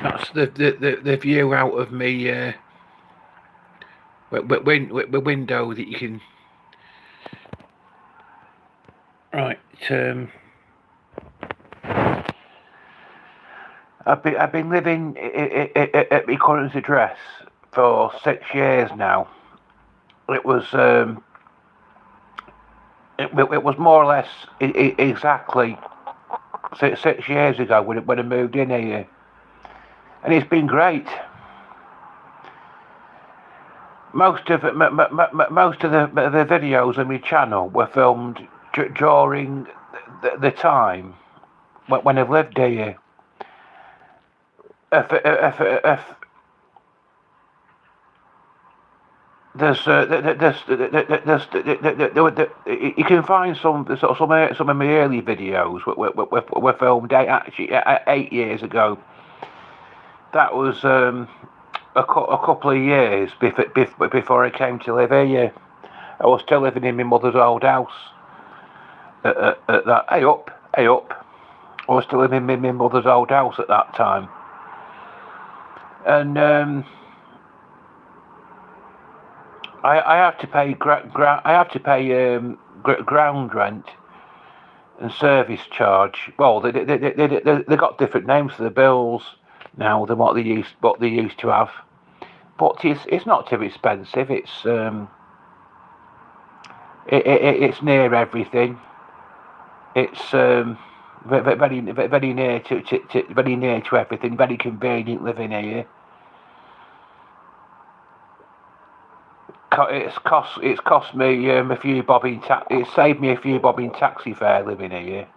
That's the view out of me window that you can. Right. I've been living at my current address for 6 years now. It was it was more or less exactly 6 years ago when I moved in here, and it's been great. Most of the videos on my channel were filmed during the time when I've lived here. If there's you can find some of my early videos were filmed actually 8 years ago. That was a couple of years before I came to live here. I was still living in my mother's old house. At that, hey up. I was still living in my mother's old house at that time, and I have to pay ground rent and service charge. Well, they got different names for the bills now than what they used to have. But it's not too expensive. It's near everything. It's very near to everything. Very convenient living here. It's cost me a few bob in tax. It saved me a few bob in taxi fare living here.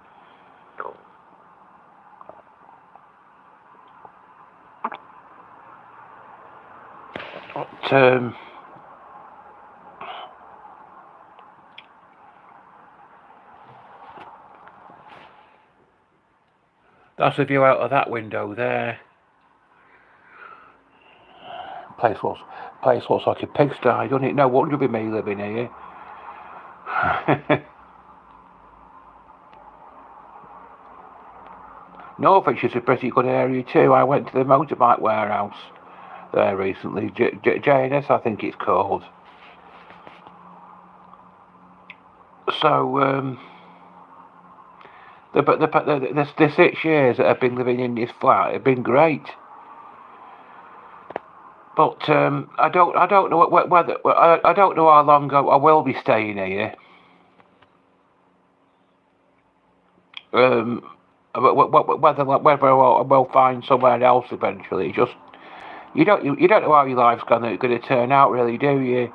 But that's a view out of that window there. Place looks like a pigsty, doesn't it? No wonder it'd be me living here. Norwich is a pretty good area too. I went to the motorbike warehouse there recently. J&S, I think it's called. So the 6 years that I've been living in this flat have been great. But I don't know whether I don't know how long I will be staying here. Whether I will find somewhere else eventually. Just you don't know how your life's gonna turn out, really, do you?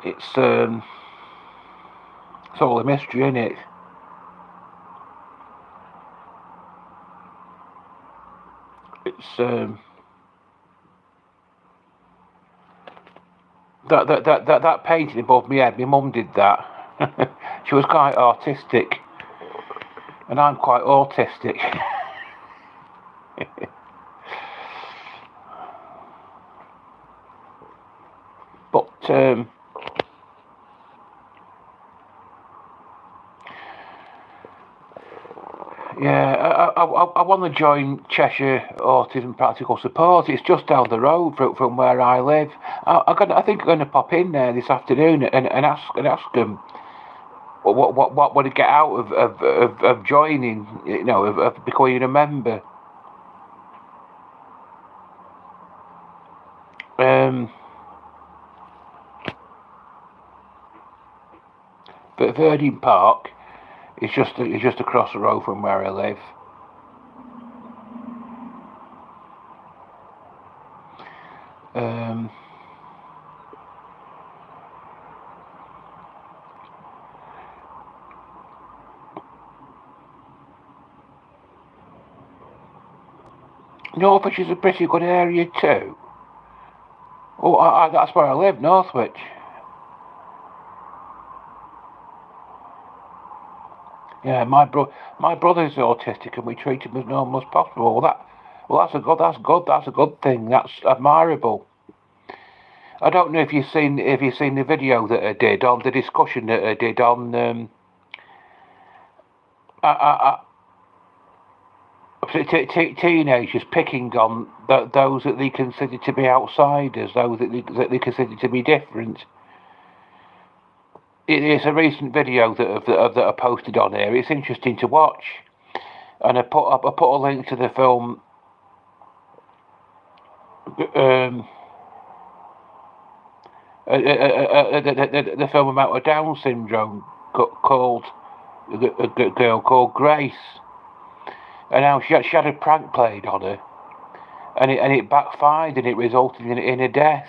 It's all a mystery, isn't it? It's that painting above my head. My mum did that. She was quite artistic, and I'm quite autistic. But yeah, I want to join Cheshire Autism Practical Support. It's just down the road from where I live. I think I'm going to pop in there this afternoon and ask them what would I get out of joining, of becoming a member. But Verdine Park is just across the road from where I live. Norwich is a pretty good area too. Oh, that's where I live, Northwich. Yeah, my brother's autistic, and we treat him as normal as possible. That's a good thing. That's admirable. I don't know if you've seen the video that I did on the discussion that I did on teenagers picking on those that they consider to be outsiders, those that they consider to be different. It's a recent video that I posted on here. It's interesting to watch, and I put a link to the film. The film about a Down syndrome called a girl called Grace, and how she had a prank played on her, and it backfired, and it resulted in a death.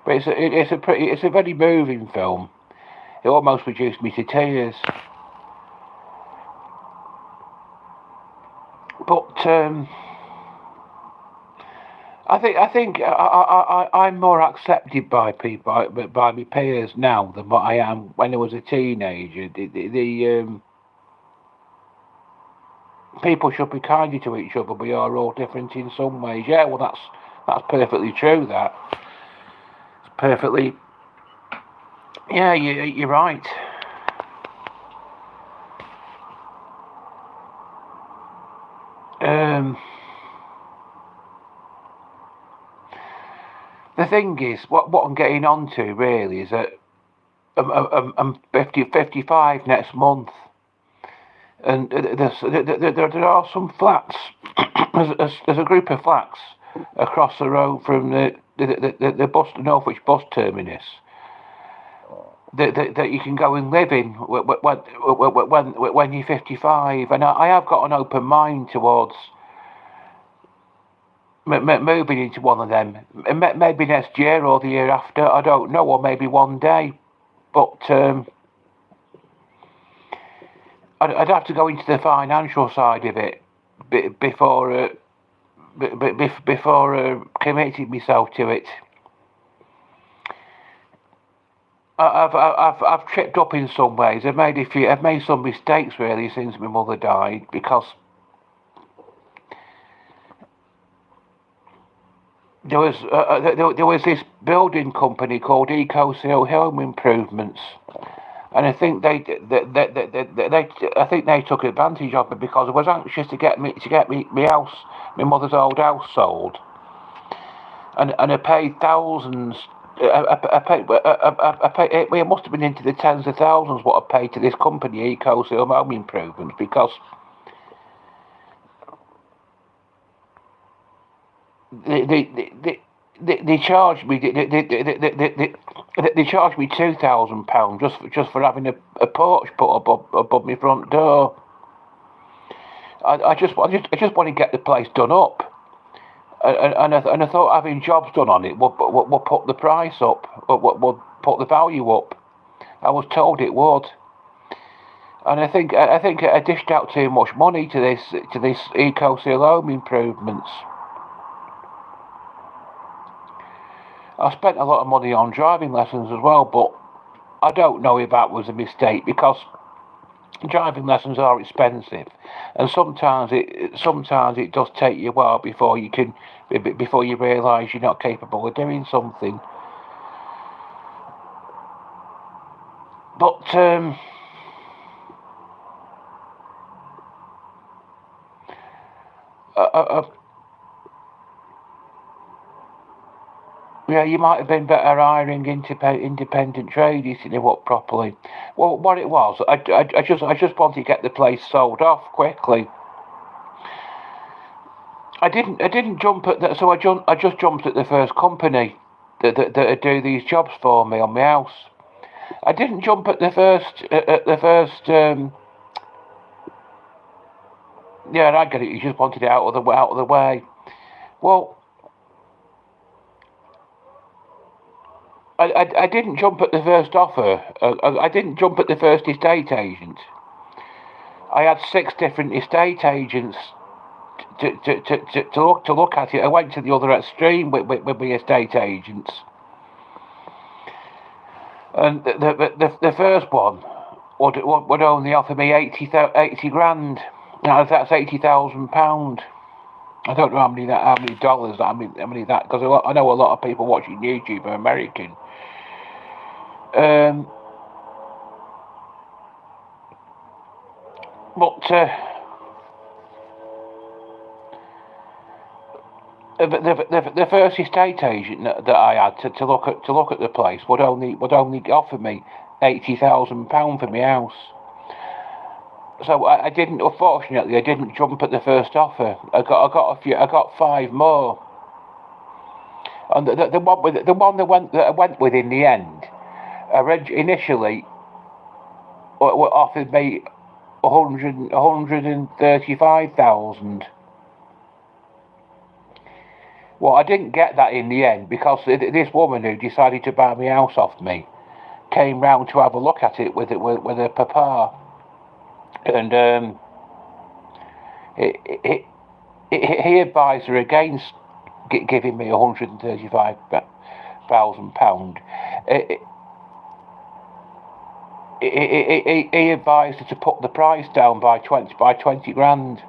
But it's a very moving film. It almost reduced me to tears. But I think I'm more accepted by people, by my peers now than what I am when I was a teenager. People should be kinder to each other. We are all different in some ways. Yeah, well, that's perfectly true. That's perfectly. Yeah, you're right. The thing is, what I'm getting onto really is that I'm 55 next month, and there are some flats. there's a group of flats across the road from the Northwich bus terminus that you can go and live in when you're 55, and I have got an open mind towards moving into one of them. Maybe next year or the year after, I don't know, or maybe one day. But I'd have to go into the financial side of it before committing myself to it. I've tripped up in some ways. I've made some mistakes really since my mother died, because there was this building company called EcoSeal Home Improvements, and I think they took advantage of me, because I was anxious to get my house, my mother's old house, sold, and I paid thousands. It must have been into the tens of thousands what I paid to this company, EcoSeal Home Improvements, because they charged me they charged me £2,000 just for having a porch put above my front door. I just want to get the place done up, and I thought having jobs done on it would put the price up, would put the value up. I was told it would, and I think I dished out too much money to this EcoSeal Home Improvements. I spent a lot of money on driving lessons as well, but I don't know if that was a mistake, because driving lessons are expensive, and sometimes it does take you a while before you realise you're not capable of doing something. But yeah, you might have been better hiring independent tradies to do it properly. Well, what it was, I just wanted to get the place sold off quickly. I didn't jump at that, so I just jumped at the first company that do these jobs for me on my house. I didn't jump at the first yeah, I get it. You just wanted it out of the way. Well, I didn't jump at the first offer. I didn't jump at the first estate agent. I had 6 different estate agents to look at it. I went to the other extreme with the estate agents, and the first one would only offer me 80 grand. Now that's £80,000. I don't know how many dollars. How many that, because I know a lot of people watching YouTube are American. But the first estate agent that I had to look at the place would only offer me £80,000 for my house. So I didn't. Unfortunately, I didn't jump at the first offer. I got five more, and the one that I went with in the end, initially offered me 135,000. Well, I didn't get that in the end because this woman who decided to buy my house off me came round to have a look at it with her papa, and he advised her against giving me £135,000. He advised her to put the price down by 20 grand.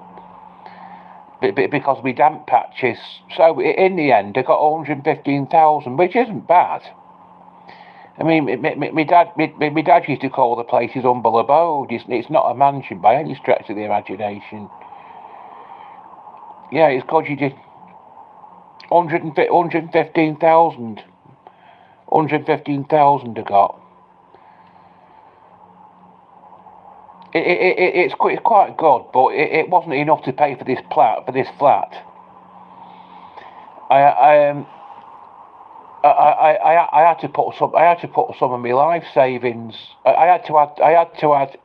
Because we damp patches. So in the end, I got 115,000, which isn't bad. I mean, my dad used to call the place his humble abode. It's not a mansion by any stretch of the imagination. Yeah, it's good you did 115,000. 115,000 I got. It's quite good, but it wasn't enough to pay for this flat. I had to put some of my life savings. I had to add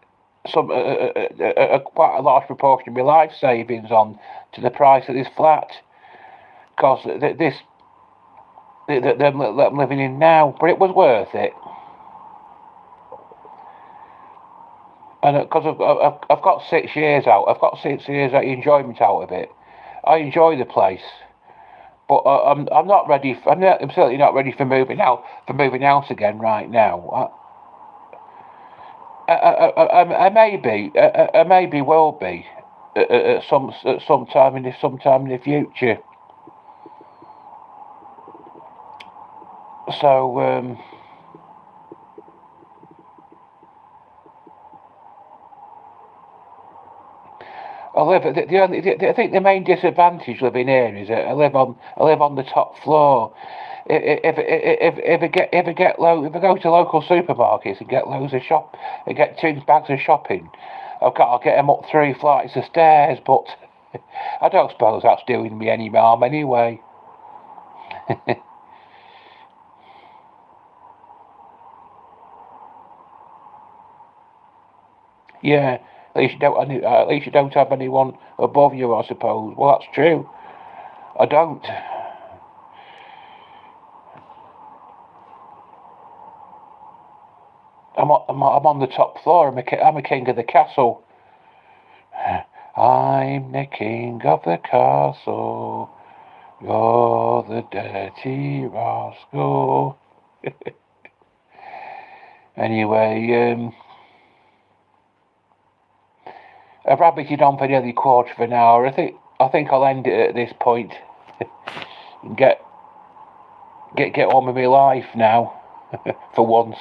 some quite a large proportion of my life savings on to the price of this flat, because that I'm living in now. But it was worth it. And because I've got 6 years out, enjoyment out of it. I enjoy the place, but I'm not ready. I'm certainly not ready for moving out again right now. I maybe will be at some time in the future. So. I think the main disadvantage living here is that I live on the top floor. If I go to local supermarkets and get get 2 bags of shopping, I'll get them up 3 flights of stairs. But I don't suppose that's doing me any harm anyway. Yeah. At least you don't have anyone above you, I suppose. Well, that's true. I don't. I'm on the top floor. I'm a king of the castle. I'm the king of the castle. You're the dirty rascal. Anyway, I've rabbited on for nearly a quarter of an hour. I think I'll end it at this point. And get on with my life now, for once.